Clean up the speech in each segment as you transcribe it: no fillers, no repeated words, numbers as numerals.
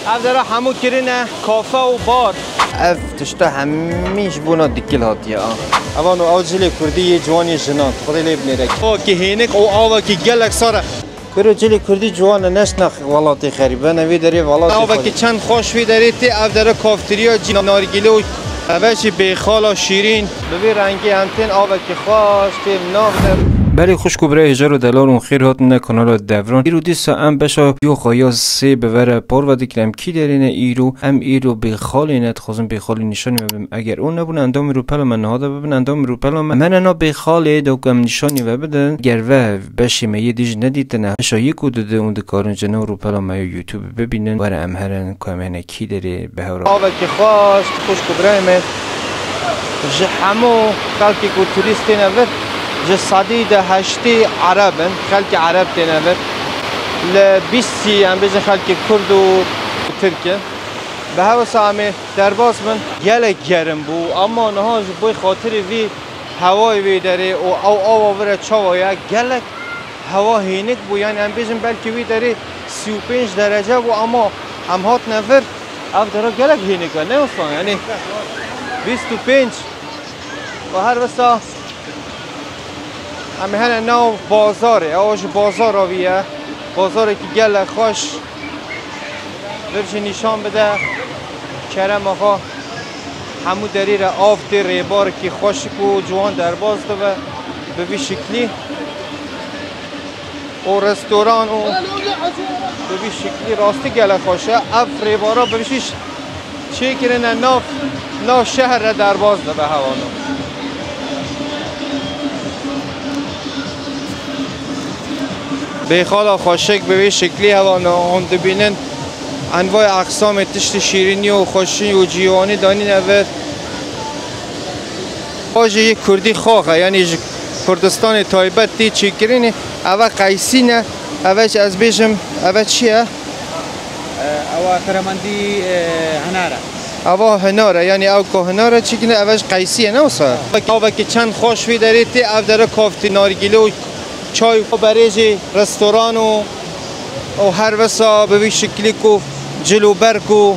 اف داره همو کرینه کافه و بار اف تشتا همیش بونا دیکل هاتیه اوانو او جلی کردی یه جوانی جنات خدا لیب نیرک او که هینک او آوا که گلک ساره کرو جلی کردی جوان نشنخ ولاتی خریبه نوی داری ولاتی خودی آوا که چند خوش وی داری تی اف داره کافتریا جی نارگیله و اوشی بیخالا شیرین ببی رنگی انتین آوا که خوش تیم ناف در بله خوش برای هجار و دلار اون خیر هاتنه کانال دوران ایرو دیسا ام بشا یو خوایا سه بوره پار و دکلم کی دارینه ایرو ام ایرو بخالی نت خوزم بخالی نشانی ببیم اگر اون نبون اندام رو پلا من نهاده ببین اندام رو پلا من انا بخالی دوکم نشانی و بدن گروه بشی میه دیج ندیدنه بشا یکو داده اون دکارن جنو رو پلا ما یوتیوب ببینن وره ام هرن کامنه کی داره به هورا آوا که خوش برای من همو خلقی کو توریستی نبود جسادی ده هشتی عربن خلق عرب تنور لبیستی هم بجن خلق کرد و ترکه به هوا سامی درباز من گله گرم بو اما نهاج بوی خاطر وی هوای وی داره و او آواره چاویا گله هوا هینک بو یعنی هم بجن بلکه وی داره 35 درجه بو اما هم هات نفر اف داره گله هینکه نه اصلا یعنی 25 و هر وسا همه هنه ناو بازاره اوش بازار آویه بازاره که گله خوش برش نشان بده کرم آقا همو داری را آف دی ریبار که خوش کو جوان در باز دو به بی شکلی و رستوران و به بی شکلی راستی گله خوشه اف ریبارا به بیشیش چه کرنه ناف شهر را در باز دو به هوانو بیخالا خوشک به شکلی هوانو اون دبینن انواع اقسام تشت شیرینی و خوشی و جیوانی دانی نوید آجه یک کردی خواه یعنی کردستان تایبت دی چی کرینه اوه قیسی نه اوه چه از بیشم اوه چیه؟ اوه فرماندی هناره اوه هناره یعنی او که هناره چی کنه اوه قیسیه نه اصلا اوه که چند خوش وی دارید تی او داره کافتی نارگیله و چای و بریجی رستوران و هر وسا به شکلی کو جلو برکو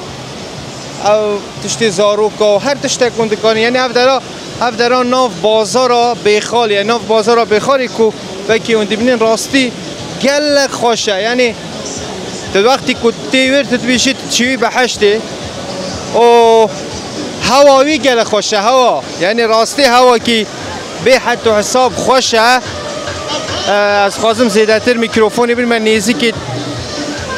او تشتی زاروک و هر تشتی کندکانی یعنی اف درا ناف بازارا بخالی ناف بازارا بخالی کو وکی اون دبینین راستی گل خوشه یعنی تو وقتی که تیور تدبیشید چیوی به هشتی و هواوی گل خوشه هوا یعنی راستی هوا که به حد و حساب خوشه از خواستم زیاده تر میکروفونی بیر من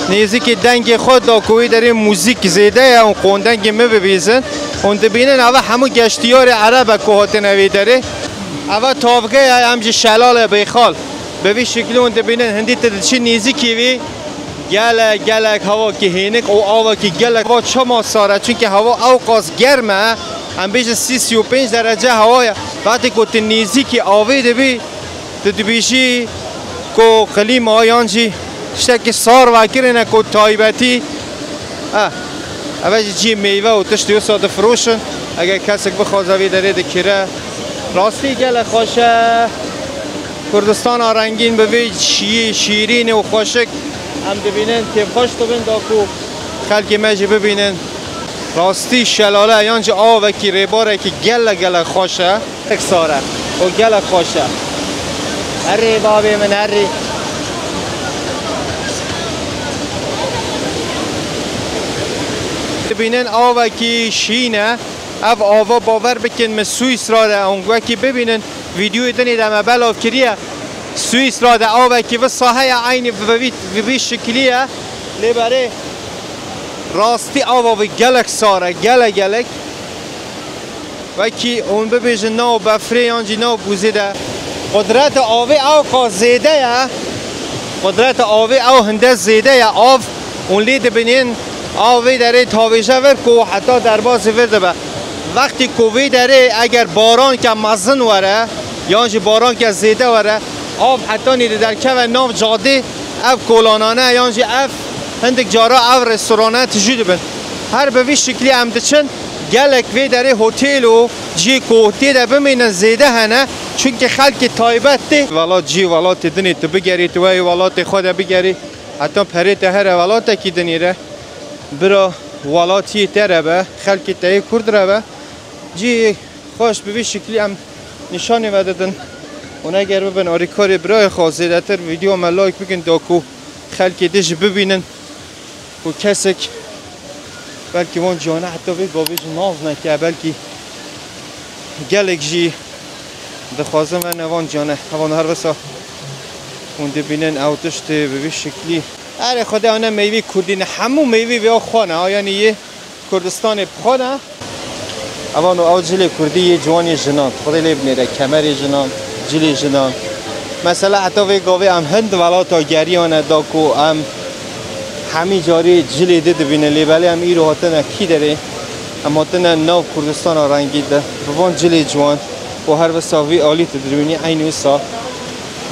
نیزی که دنگ خود دا کوی داره موزیک زیده اون قوندنگ می ببیزن اون دبینن اوه همو گشتیار عرب که هات نوی داره اوه تافگه همجی شلال بیخال به وی شکلی اون دبینن هندی تدچی نیزی کیوی گلک هوا که هینک او آوا که گلک هوا چما ساره چون که هوا اوقاس گرمه هم بیش 35 درجه هوای وقتی که نیزی که آوی دبی تدبیشی کو قلیم آیانجی شتکی سار وکرینه کو تایبتی اوه جی میوه و تشتی و ساده فروشن اگر کسی بخوازوی داره دکره راستی گل خوشه کردستان آرنگین بوی شیرین و خوشک هم دبینن تیب خوش تو بین داکو خلقی مجی ببینن راستی شلاله یانج آوه کی ریباره که گل خوشه اکساره و گل خوشه هری بابی من هری ببینن آوه کی شینه اف آوا باور بکن من سوئیس را ده اونگوه کی ببینن ویدیوی دنی ده مبلاف کریه سوئیس را ده آوه کی و ساحه عینی وی شکلیه لیبره راستی آوا و گلک ساره گلک و کی اون ببیجن ناو بفری یانجی ناو بوزیده قدرت آوی او که زیده یا قدرت آوی او هنده زیده یا آف اون لید بینین آوی داره تاویجه ور که حتی در باز ورده به وقتی کووی داره اگر باران که مزن وره یانجی باران که زیده وره آف حتی نیده در که و ناف جاده اف کولانانه یانجی اف هندک جارا او رستورانه تجید بین هر به وی شکلی امده چند گلک وی داره هتل و جی کوتی ده بمینن زیده هنه چون که خلق تایبت ده ولات جی ولات دنی تو بگری تو وی ولات خود بگری حتی پریت هر ولات کی دنیره برا ولاتی تربه خلکی تایی کرد ربه جی خوش به شکلی هم نشانی ودادن اون اگر ببین آریکاری برای خواسته تر ویدیو ما لایک بکن داکو خلکی دیش ببینن و کسک بلکه وان جانه حتی بید با بیش ناز نکه بلکه گلک جی دخوازم و نوان جانه وان هر بسا اون ببینن او تشت به شکلی اره خدا آنه میوی کردین همو میوی بیا خانه یعنی یه کردستان بخانه اوانو او جلی کردی یه جوانی جنان خدا لیب نیره کمری جنان جلی جنان مثلا حتی وی گاوی هم هند ولاتا گریانه داکو هم همی جاری جلی دید بینه لیبالی هم ایرو هاتنه کی داره هم هاتنه نو کردستان ها رنگید ده بوان جلی جوان و هر وسا وی آلی تدربینی این وسا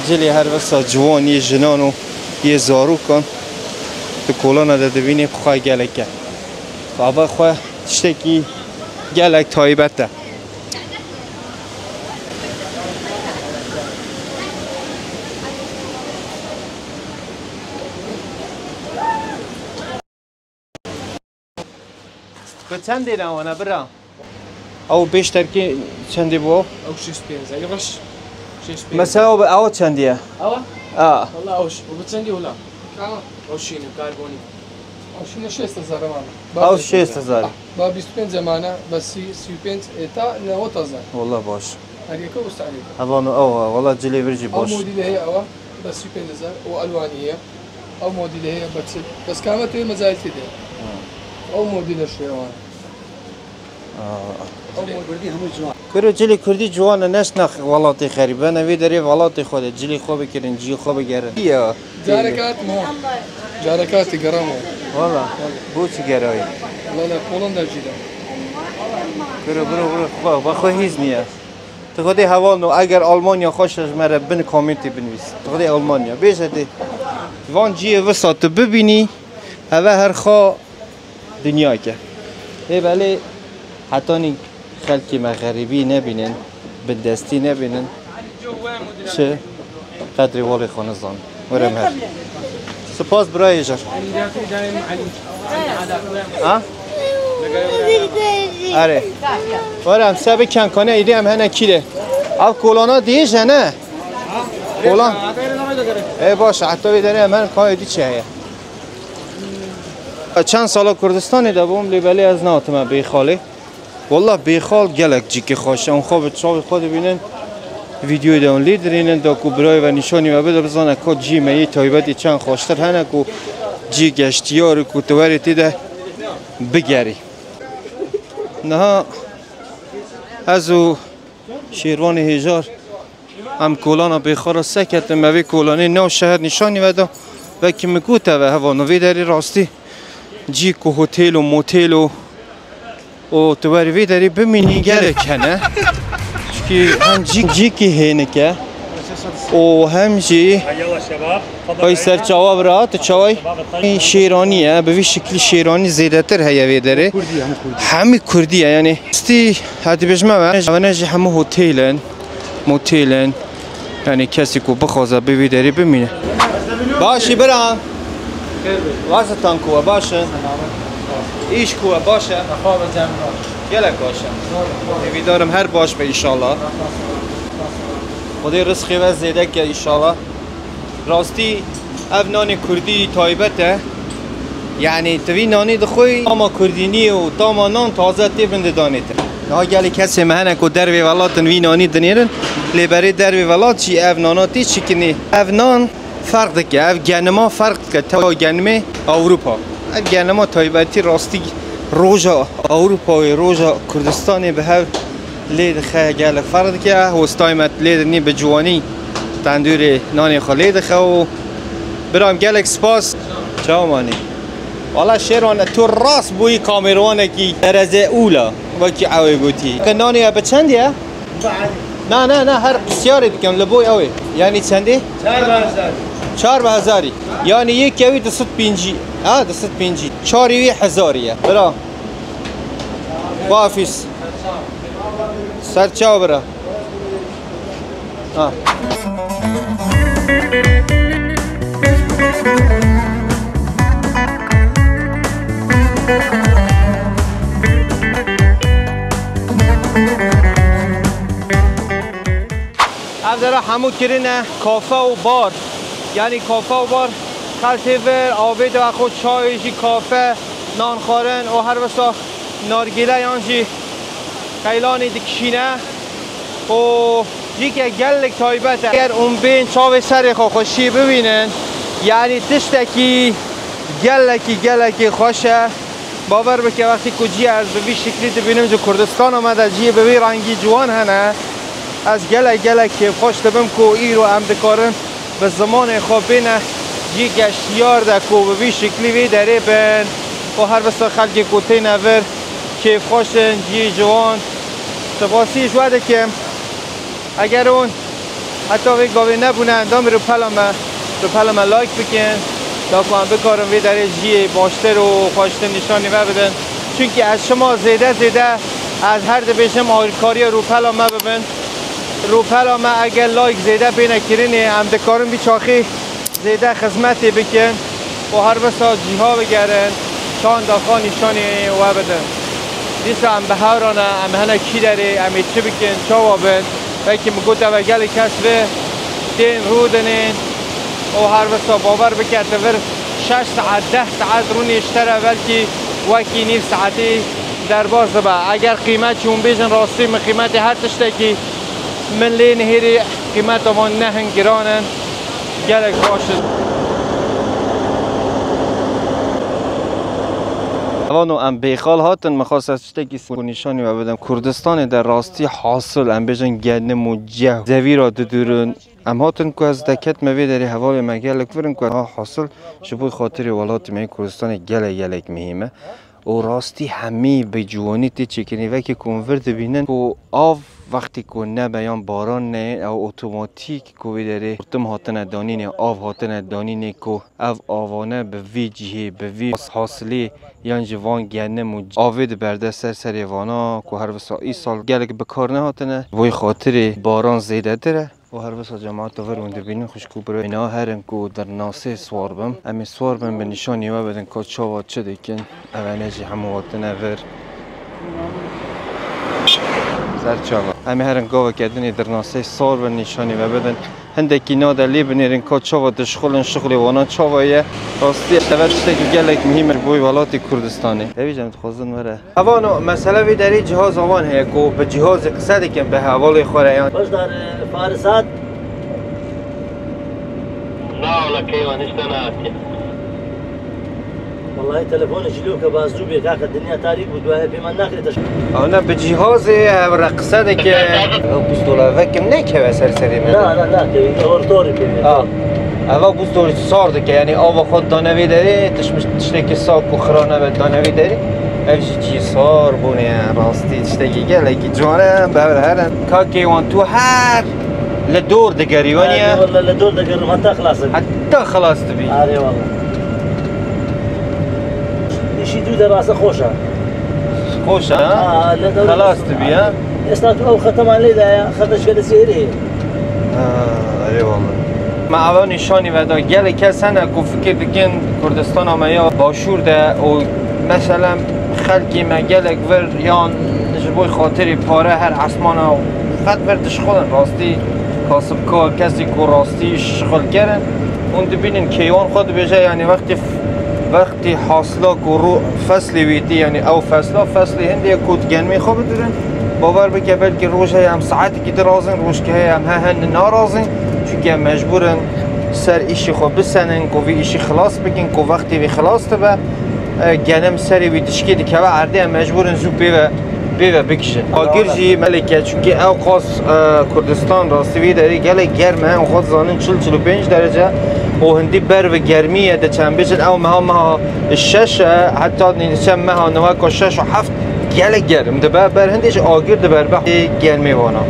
جلی هر وسا جوان یه جنان و یه زارو کن تو کلانه ده بینی خواه گلکه بابا خواه تشتکی گلک تایبته به چند دیره آنه برا؟ او بیشتر که چندی بو؟ او 6 يغش 6 مثلا او چندیه؟ اوه؟ والله اوش وبتسندي ولا؟ او شيني كاربوني او شيني 6000 زمان او 6000 با 25 زمانه بس 35 تا 90000 والله باش عليك وستعليك هذا او والله جلي فرجي او باش موديل هي اوه بس 25000 والوانيه او موديل هي بس كانت هي مزايا كده او موديل الشيوان کرو جلی کردی جوان نشناخ ولاتی خریبه نوی داری ولاتی خود جلی خوب کردن جی خوب گرن یا جاركات مو جاركات قرامو والله بو چی گرایی لا لا بولندا جدا کرو برو با خو هیز نیه تو خودی حوال نو اگر آلمانیا خوشش مره بن کامنتی بنویس تو خودی آلمانیا بیشتر وان جی وسط ببینی اوه هر خوا دنیا که بله حتی نی خلکی مغربی نبینن به دستی نبینن چه قدری والی خانه زن ورم هر سپاس برای ایجار اره ورم سبی کنکانه ایده هم هنه کیره او کولانا دیجه نه کولان ای باشه حتی بیداره من کار ایدی چه هیه چند سالا کردستانی ده بوم لیبلی از ناتمه بیخالی والله بیخال گلک جی که خوشه اون خواب چاوی خود بینن ویدیوی ده اون لیدرینن دا کو برای و نشانی و بده بزانه که جی می تایبتی چند خوشتر هنه که جی گشتیار که توری تیده بگری نه از او شیروان هیجار هم کولانا بیخار سکت موی کولانی نو شهر نشانی ودا و که مکوته و هوانوی داری راستی جی که هتل و موتل و تواری وی داری بمینی گره کنه چون هم جی که هینه که و هم جی های سر چاوا برا تو چاوای شیرانیه به وی شکلی شیرانی زیده تر هیا وی داره همه کردیه یعنی استی حتی بجمه و نجی همه هتلن موتلن یعنی کسی که بخوازه به وی داری بمینه باشی برام واسطان کوه باشه ایش کوه باشه خواب جمع گلک باشه نویدارم هر باش به ایشالله خدای رزقی و زیده که ایشالله راستی او نان کردی تایبته یعنی توی نانی دخوی تاما کردینی و تاما نان تازه تیبنده دانیته ها گلی کسی مهنه که دروی ولاتن وی نانی دنیرن لیبری دروی ولات چی او ناناتی چی کنی او نان فرق دکه او گنما فرق که تا گنمه اروپا او گنما تایبتی راستی روژا اروپا و روژا کردستانی به هر لید خیلی گلک فرق دکه هستایمت لید نی به جوانی تندور نانی خالید خو و برام گلک سپاس چاو مانی والا شیرانه تو راست بوی کامیروانه کی درجه اولا وکی اوی بوتی که نانی به چندیه؟ نه هر بسیاری بکن لبوی اوی یعنی چندی؟ 4000 یعنی یک اوی 205 205 4 هزاریه برا وافیس سر چاو برا داره همو کرینه کافه و بار، یعنی کافه و بار خلطه ور آبید و خود چایشی کافه نان خورن و هر وسا نارگیله یانجی قیلانی دکشینه و یکی گلک تایبته. اگر اون بین چاوی سر خوشی ببینن یعنی تشتکی گلکی خوشه. باور بکه وقتی که جی از ببی شکلی ببینم جو کردستان آمده جی ببی رنگی جوان هنه از گلک خوش دبم که ای رو هم دکارن به زمان خواب بینه جی گشتیار ده که ببی شکلی وی داره بین و هر بسا خلقی کتی نور کیف خوشن جی جوان. سپاسی جواده که اگر اون حتی وی گاوی نبونه اندام رو پلم لایک بکن تا که هم بکارم وی داره جی باشتر و خوشتر نشانی بدن، چونکه از شما زیده از هر ده بیشم آرکاری رو پلم ببین رو پلم اگر لایک زیده بینه کرینی هم دکارم بی چاخی زیده خدمتی بکن و هر بسا جیها بگرن چان داخل نشانی و بدن. دیسا هم به هورانه هم هنه کی داره هم چه بکن چا وابن بکی مگوده و گل کس به دین رو دنین و هر بسا باور بکرده ور 6 ساعت 10 ساعت رو نیشتره بلکه وکی نیم ساعتی در باز به اگر قیمت چون بیشن راستی من قیمت هر تشتکی من لی نهیری قیمت ما نهن گرانن گلک باشد. اوانو ام بیخال هاتن مخواست از چتکی نشانی و بدم کردستان در راستی حاصل ام بیشن گنم و جه زوی را دورن ام هاتن که از دکت موی داری حوال مگلک ورن که حاصل شبوی خاطر ولات می کردستان گلک مهمه و راستی همه به جوانی تی چکنی وکی کنورد بینن که آف وقتی که نه بیان باران نه او اتوماتیک که داره تم هاتن دانینه آف هاتن دانینه که او آوانه به وی جهه به وی حاصلی یان جوان گنم و آوید برده سر وانا که هر بسا ای سال گلک بکار نه هاتنه وی خاطر باران زیده داره و هر بسا جماعت ور اونده بینن خوشکو برای اینا هرن که در ناسه سوار بم امی سوار بم به نشانی و بدن که چاوات چه دیکن اوانه جی همو هاتنه ور سرچاوا امی هرن گاوا کردنی در ناسه سوار بم نشانی و بدن هندکی ناده لی بنیرن که چاوا دشخلن شغلی وانا چاوایه راستی اشتوشته که گلک مهمه بوی ولات کردستانی اویجم تخوزن وره اوانو مسئله وی داری جهاز اوان هیا که به جهاز قصده کن به حوالی خوریان باش در فارسات لا ولا كيوان اشتنات والله تلفون جلوك بازو بيقاك الدنيا تاريخ ودواها بما ناخذ تشكيل انا بجهاز رقصه که $20 وکم نکه سری من لا که اورتوری بيبي اول $20 سارده که یعنی آوا خود دانوی داری تشتکی ساک و خرانه به دانوی داری اوشی چی سار بونه راستی تشتکی گلکی جوانه بهر هرن که کیوان تو هر لدور دگریوانیه والله لدور دقر حتى خلاص تبي اري والله شي دو دراسه خوشه خلاص تبي ها استات او ختم علي ده خدش كده سيري اري والله ما اول نشانی ودا گل کس هنه که فکر بکن کردستان آمیا باشور ده و مثلا خلقی مگلک ور یان نجبوی خاطری پاره هر اسمانا خط وردش خودن راستی کاسب کار کسی که راستی شغل کردن اون دبینن کیوان خود بیشه یعنی وقتی حاصلا که رو فصلی ویدی یعنی او فصلی هنده کود گنمی خوب دارن باور بکه بلکه روش هم ساعتی که درازن روش که هم هن نارازن چونکه مجبورن سر ایشی خوب بسنن که وی ایشی خلاص بکن که وقتی وی خلاص تبه گنم سری وی دشکی دی که عرده هم مجبورن زود بیوه بکشن آگر جی ملکه چونکه او خاص کردستان راستی وی داری گله گرمه هم خود زانن 45 درجه و هندی بر و گرمیه ده چند بیشن او مها 6 حتی نیچه مها 9 و 6 و 7 گله گرم ده بر هندیش آگر ده بر بحثی گرمی وانا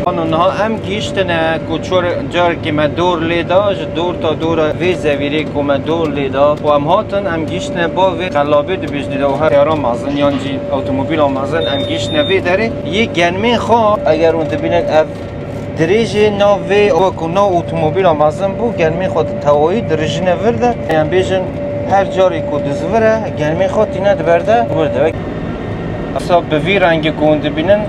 آنها هم گیشتنه که جار که من دور لیدا دور تا دور وی زویری که من دور لیدا و هم هاتن هم گیشتنه با وی قلابه دو بیش دیده و هر یارا مازن یانجی اوتوموبیل هم مازن هم گیشتنه وی داره یه گرمی خواه اگر اون دبینن اف دریجه نا وی و که نا اوتوموبیل هم مازن بو گرمی خود توایی دریجه نورده هم بیشن هر جاری که دزوره گرمی خود اینه برده برده اصلا به وی رنگ کنده بینن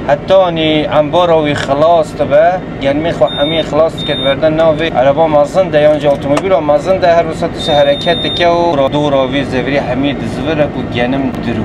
حتی انی انباراوی خلاص تبه گرمی خو همه خلاص کد بردن ناوی عربا مازن ده یانجا اتومبیل مازن ده هر وسطش حرکت که و دوراوی زوری همه دزوره که گنم درو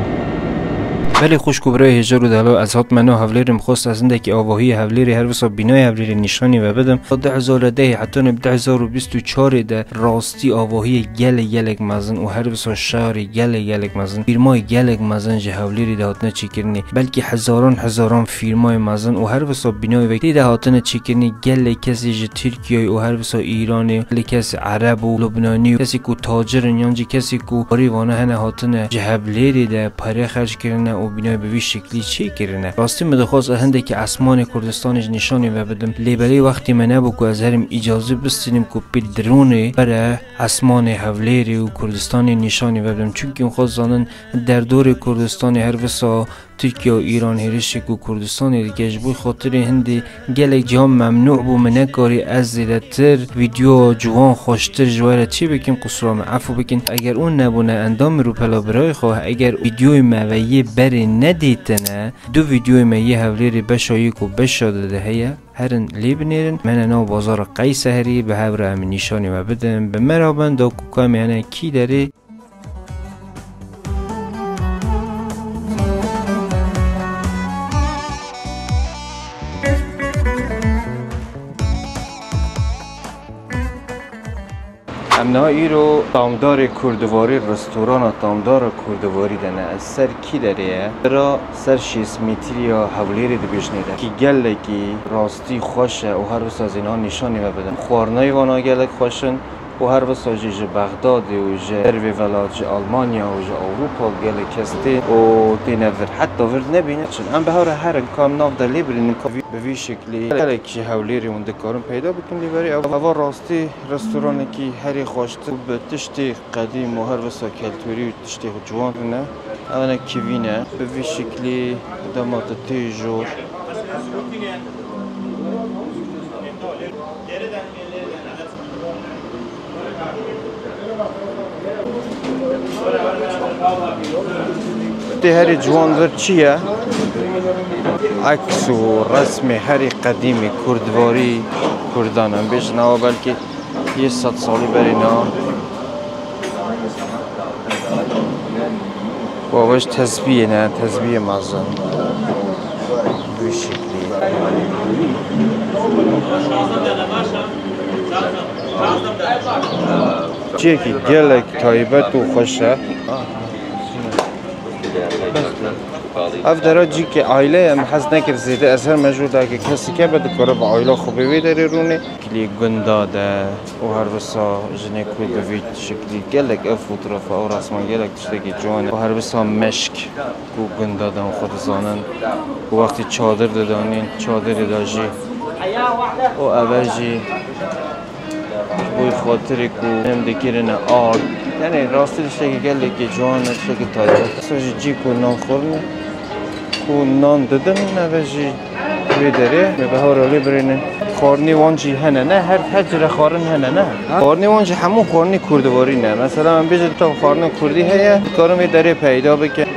ولی خوشکو برای هجار و دلو از هات منو هفلرم خواست از اینده که آواهی هفلری هر وسا بینای هفلری نشانی و بدم 2010 حتی نب 2024 ده راستی آواهی گلک مزن و هر وسا شهر گلک مزن فیرمای گلک مزن جه هفلری ده هاتنه چی کرنی بلکه هزاران فیرمای مزن و هر وسا بینای وقتی ده هاتنه چی کرنی گلک کسی جه ترکیه و هر وسا ایرانی گلک کسی عرب و لبنانی و کسی کو تاجرن یانجی کسی کو بریوانه هنه هاتنه جه هفلری ده پاره خرج کرنه و بینای به وی شکلی چی کرنه راستی مدخواست هنده که اسمان کردستانش نشانی و بدم لیبری وقتی منه بو که از هرم اجازه بستینیم که پی درونه برای اسمان هفلری و کردستان نشانی و بدم چونکه اون خواست زانن در دور کردستان هر وسا ترکیه و ایران هرش کو کردستان دیگه بوی خاطر هندی گلک جام ممنوع بو منه کاری از زیادتر ویدیو جوان خوشتر جواره چی بکیم قصرام عفو بکن اگر اون نبونه اندام رو پلا برای خواه اگر ویدیوی مویه بری ندیتنه دو ویدیوی مویه هفلری بشایک و بشاده ده هیا هرن لی بنیرن من ناو بازار قیس هری به هفره همین نشانی و بدم به مرابن دا کوکا میانه کی داره امنایی رو تامدار کردواری رستوران تامدار کردواری دنه از سر کی داره را سر 6 متری یا حولیری دی بشنیده کی گله کی راستی خوشه و هر وسا از اینا نشانی بدن خوارنای وانا گله خوشن و هر وسا جه بغداد و جه دروی ولاد جه آلمانیا و جه اروپا گله کسته و دینور حتی ورد نبینه چون ام بهار هر کام ناف دلی برین به وی شکلی گله کی حولیری اونده کارم پیدا بکن لیبری او راستی رستورانی کی هری خوشته به تشتی قدیم و هر وسا کلتوری و تشتی جوان نه اونا کیوینه به وی شکلی دامات تیجور ده هری جوان ور چیه؟ عکس و رسم هری قدیمی کردواری کردانم بیش نه بلکه یه 100 سالی برینا باباش تسبیه نه تسبیه مازن به شکلی چیه که گلک تایبت و خوشه اف دراجی که عائله هم حس نکرد زیده از هر مجهود که کسی که بده کاره با عائله خوبی ویداری رونه کلی گنداده و هر وسا جنه کود بوید شکلی گلک اف فوترافه و رسمان گلک تشتگی جوانه و هر وسا مشک کو گنداده و خود زانن و وقتی چادر دادانین چادر داجی و اوجی بوی خاطری کو نم دکیرن آرد یعنی راستی تشتگی گلک جوانه تشتگی تایبت ساجی جی کو نان خورنه کو نان دادن نوجی ویداره به هر برینه خورنی وانجی هنه نه هر حجر خورن هنه نه خورنی وانجی همون خورنی کردواری نه مثلا من بیشتر تا خورن کردی هیا کارم داره پیدا بکن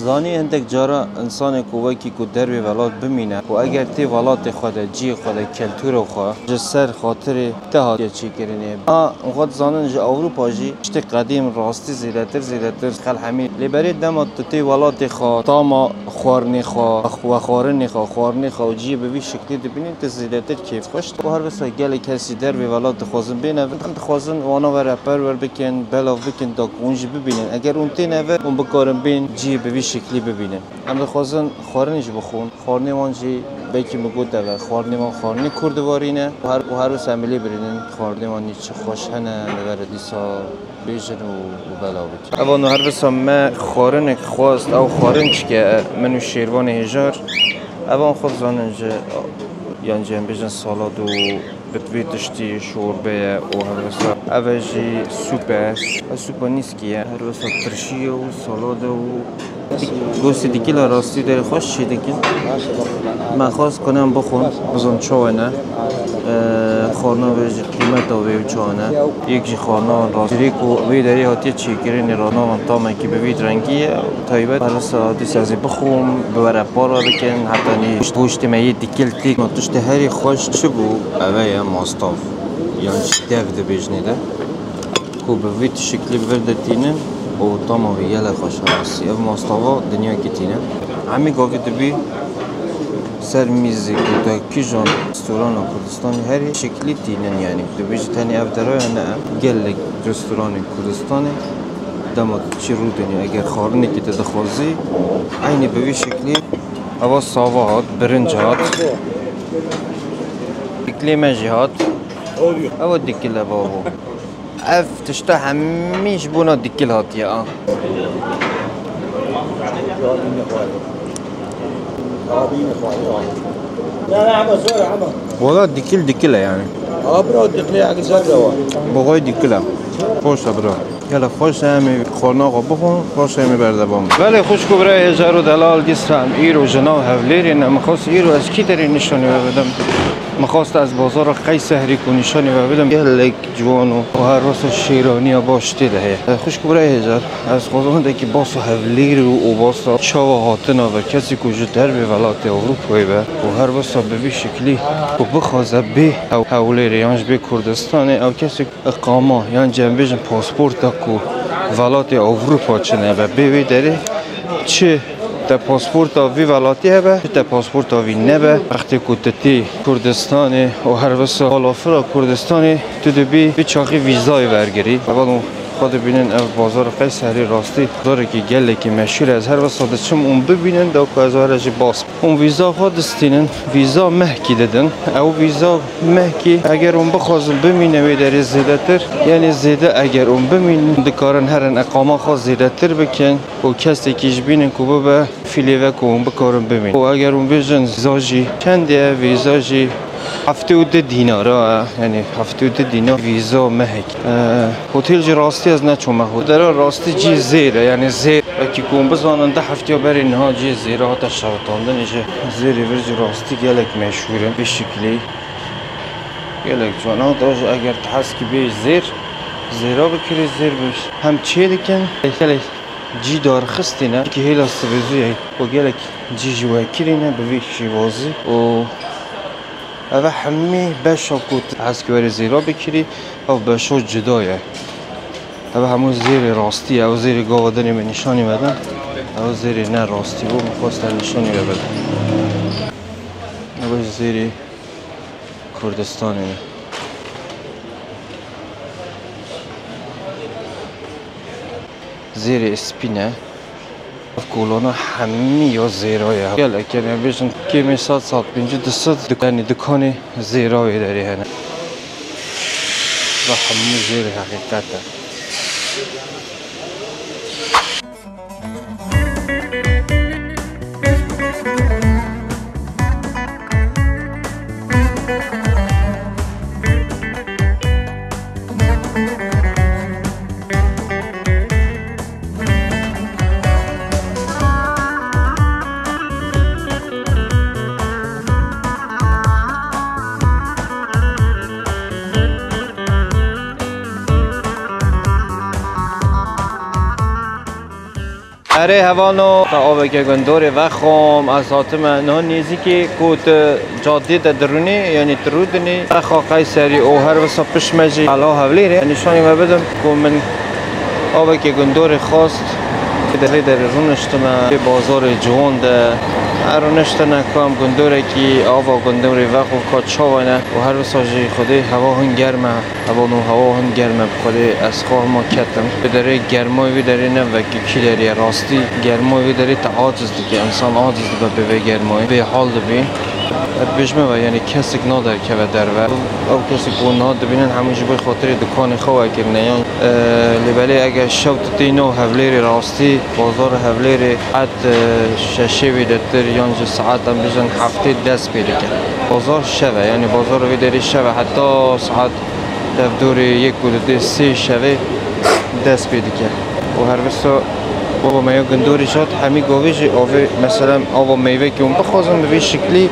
زانی هندک جارا انسان کوکی کو در به ولاد بمینه و اگر تی ولات خود جی خود کلتور خو جسر خاطر اتحاد چی کرنه خود زانن ج اروپا جی اشت قدیم راستی زیادتر خل همین لیبری دم تی ولات خو تاما خورنی خو و خورنی خو جی به وی شکلی ببینید ت زیادتر کیف خوش و هر وسا گله کسی در به ولات خوازن بینه انت خوازن وانا ور پرور بکن بلا بکن تا اونج ببینن اگر اون تی نه اون بکارم بین جی به وی شکلی ببینه هم خوازن خورنیش بخون خورنی وانجی بیکی مگود داره خورنی کردوارینه و هر روز عملی برینن خورنی وانی چه خوش هنه نور دیسا بیشتر و بلا بود. اول هر روز ما خورن خواست او خورن که منو شیروان هجار اول خود زاننج یعنی جنب بیشتر سالاد و بتوی دشتی شوربه و هر روز اوجی سوپ نیست که هر روز ترشی و سالاد و گوشت دیگه راستی داری خوش چی دیگه من خواست کنم بخون بزن چوانه خورنا به قیمت آوی چوانه یکی خورنا راستی کو وی داری هاتی چی کردن رانا من تامه که به وید رنگیه تایبت برای دیس از بخون ببره پارا بکن حتی نیش گوشت میی دیگه تیک نتوشت هری خوش چه بو اوه ماستاف یعنی دف ده بجنیده کو به وید شکلی برده تینه و تمام ویاله خوش هستی. اف ماستوا دنیا کتینه. همی گاوی دبی سر میزی که کی جان رستوران کردستان هری شکلی تینن یعنی دبی جتنی اف درای نه گل رستوران کردستان داماد چی رو دنیا اگر خارنی که تدخوزی عینی به وی شکلی اوا ساوات برنجات شکلی مجهات اوا دیکل بابو اف تشتا همیش بونا دیکل هاتیه والله دیکل يعني برو دقيقة على زبرة بغاي دیکله خوش برا يلا خوش همي خورناقو بخون خوش همي بردبام ولی خوش کو برای هزار و دلال گسترم ایرو جنا هفلیری نمخواست ایرو از کی داری نشانی بدم مخواست از بازار قیس هری کو نشانی بدم یک جوانو و هر راست شیرانی باشتی ده خوش کو برای هزار از خودم که باسو هفلیری و باسو چاو هاتنا و کسی کو جدر به ولایت اروپایی به و هر باسو به شکلی و بخوازه به هولیری یانج به کردستان او کسی اقامه یان جنبش پاسپورت کو ولایت اروپا چنه و به داره چه تا پاسپورت وی ولایتی هبه تا پاسپورت وی نبه وقتی کودتی کردستان و هر وسا بالافرا کردستان تو دبی به چاقی ویزای ورگری اول خود ببینن اف بازار قیس هری راستی داره که گله که مشهور از هر وسا چم اون ببینن دا که از هرج باس اون ویزا خود استینن ویزا مهکی دادن او ویزا مهکی اگر اون بخوازن بمینه وی در زیاده تر یعنی زیاده اگر اون بمین دکارن هرن اقامه خواست زیاده تر بکن و کسی کیش بینن که به فیلیوه که اون بکارن بمین و اگر اون بیشن ویزاجی چنده ویزاجی 70 دینار یعنی 70 دینار ویزا مهک هتل جی راستی از نچومه در راستی جی زیره یعنی زیر که کون بزنن ده هفته بر اینها جی زیره ها تشوتاندن ایشه زیری ورج راستی گلک مشهوره به شکلی گلک جوانا داش اگر تحس که به زیرا بکری زیر بش هم چه دیکن گلک جی دار خستینه که هیل استویزوی و گلک جی جوه کرینه به وی شیوازی و اوه همه بشا کت هست که وری زیرا بکری او بشا جدایه اوه همون زیر راستی او زیر گاودنی به نشانی بدن او زیر نه راستی بود مخواست نشانی بدن اوه زیر کردستانی زیر اسپینه کولونا همی یا زیرایه گله که نمیشن که میساد سال 5200 دکانی زیرایی داری هنه و همه زیر حقیقته اره هوانو آب که گندوره وخم از حاتم نه نیزی که کوت جاده درونی یعنی ترودنی رخا قیصری او هر وسا پشمجی علا حولیره نشانی ما بدم که من آب که گندوره خواست در رونشتم بازار جوان ده رونشتن کام گندوره که آب گندوره وخو کاتشاونه و هر وسا جی خودی هوا هن گرمه هوا هن گرمه بخوده از خواه ما کتم داره گرمای وی داره نه و کی داری راستی گرمای وی داره تا عاجز دیگه انسان عاجز دیگه به گرمای به حال دبی بجمه و یعنی کسی نداره که در و او کسی که اونها دبینن همونجا به خاطر دکان خواه کرنه یا لیبالی اگر شوت دینو هفلیر راستی بازار هفلیر حد ششه ویدتر یانج ساعت هم بجن هفته دست پیدا کرد بازار شوه یعنی بازار وی داری شوه حتی ساعت دور یک و دو سه شوه دست پیدا کرد و هر وسا بابا ما گندوری شد همی گویش آوه مثلا آوا میوه که اون بخوازم به شکلی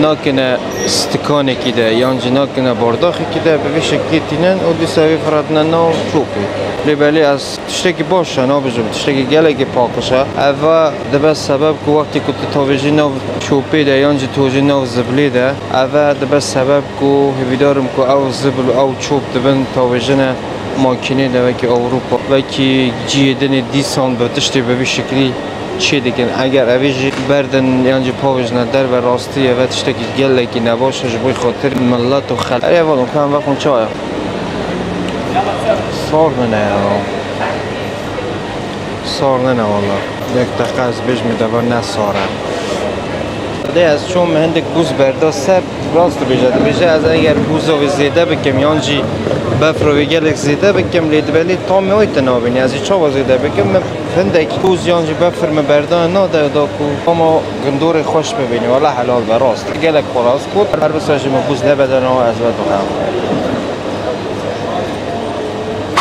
ناکنه استکانه کده یعنی ناکنه بارداخی کده به شکلی تینن و دیساوی فراتنن نو چوبی لیبلی از تشتکی باشه نابجم تشتکی گله که پاکشه اوه دبه سبب که وقتی که تاویجی نو چوبی ده یعنی توجی نو زبلی ده اوه دبه سبب که هیویدارم که او زبل او چوب دبن تاویجنه ماکینه ده که اروپا و که جیدن دیسان به تشتی به شکلی چی دیگه اگر اویجی بردن یعنی پاویج ندار و راستی و تشتکی گله که نباشه جبوی خاطر ملت و خلق ای والله کام وقت چای صار نه والله یک دقیقه از بیش میدوار نه ساره ده از چون هندک بوز بردا سر راست بیجه از اگر بوزو زیده بکم یعنی بفرو گلک زیده بکم لیدبلی تامی های تنابینی از چا زیده بکم هندک بوز یعنی بفر مبردان ناده داکو اما گندور خوش ببینی والله حلال و راست گلک خلاص کود هر بساجی ما بوز نبدن و از ود بخوام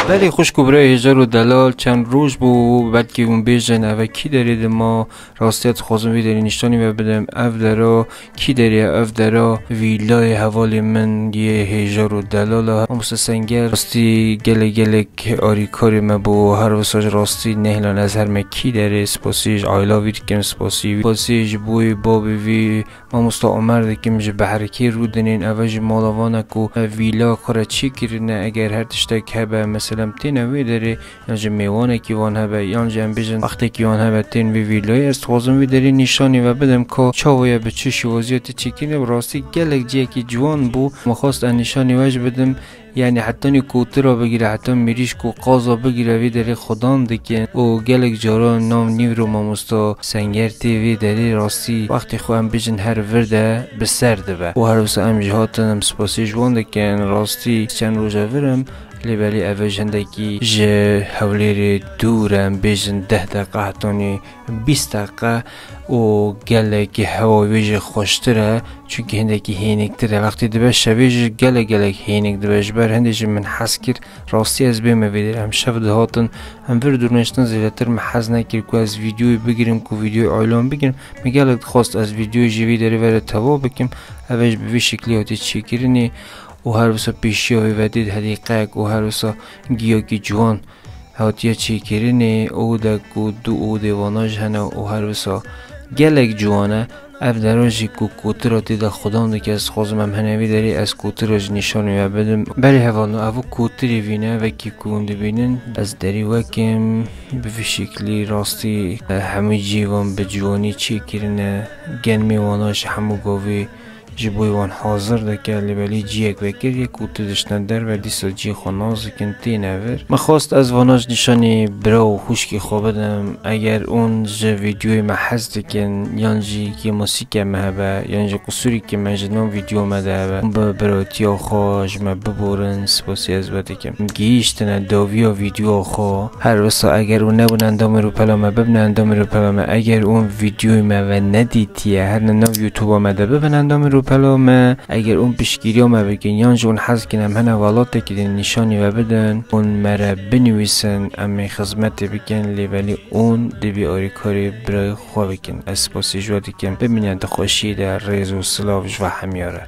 ولی خوش برای هجار و دلال چند روز بو بعد که اون بیجن اوه کی دارید ما راستیت خوازم ویداری نشتانی و بدم اف درا کی داری اف درا ویلای حوالی من یه هجار و دلال هموسه سنگر راستی گلک آری کاری ما بو هر وساج راستی نهلان از هر مکی داری سپاسیج آیلا وید کم سپاسیج بوی بابی وی ما مستا عمر دکیم جه بحرکی رو دنین اوه جه مالاوانکو ویلا کارا چی کرنه اگر هر تشتک هبه مثلا تین داری یعنی میوانه کی وان هبه یعنی ام بیشن وقتی کی وان هبه تین ویلای است خوازم ویداری نشانی و بدم که چاویا به چه شوازیات چیکینه راستی گلک جی کی جوان بو مخواست نشانی وجه بدم یعنی حتی نی کوتر را بگیره حتی میریش کو قاضا بگیره وی داری خدام دکن او گلک جارا نام نیو رو ماموستا سنگر وی داری راستی وقتی خو ام بیشن هر ورده به سرده به و هر وسه ام جهاتنم سپاسی جوان دکن راستی چند روزه ورم لیبلی اوج هندکی جه حولی دورم بیشن 10 دقیقه حتانی 20 دقیقه و گلک هوا ویج خوشتره چونکه هندکی هینک تره وقتی دبش ویج گلک هینک دبش بر هندش من حس کرد راستی از بیم ویدر هم شب دهاتن هم ور دورنشتن زیادتر محز نکرد که از ویدیوی بگیرم که ویدیوی اعلام بگیرم میگلک خواست از ویدیوی جوی داره ور توا بکم اوج به شکلی هاتی چی کرنی و هر وسا پیشی های ودید حدیقه و هر وسا گیاگی جوان هاتیه چی کرنه او دک و دو او دیواناج هنه و هر وسا گلک جوانه اف دراجی کو کوتراتی دا خدام دکی از خوزم هم هنوی داری از کوتراج نشانی و بدم بری حوالو او کوتری وینه وکی کونده بینن از داری وکم به شکلی راستی همه جیوان به جوانی چی کرنه گنمی واناش همو گاوی جبوی وان حاضر دکه لیبلی جیک وکر یک کوته دشتن در و دیسا جی خوناز کن تی نور مخواست از واناج نشانی برا و خوشکی خوابدم اگر اون جه ویدیوی محز دکن یانجی که موسیقی مهبه یانجی قصوری که مجنون ویدیو مده هبه براتی آخوا جمع ببورن سپاسی از بدکم گیشتن داویا ویدیو آخوا هر وسا اگر اون نبون اندام رو پلامه ببن اندام رو پلامه اگر اون ویدیوی مهبه ندیتیه هر نو یوتیوب آمده ببن اندام رو پلامه اگر اون پیشگیری ما بگن یانج اون حذف کنم هنه والاته که نشانی و بدن اون مره بنویسن امی خدمت بکن لیولی اون دیبی آری کاری برای خواه بکن اسپاسی جوادی کن ببینید خوشی در ریز و سلاوش و همیاره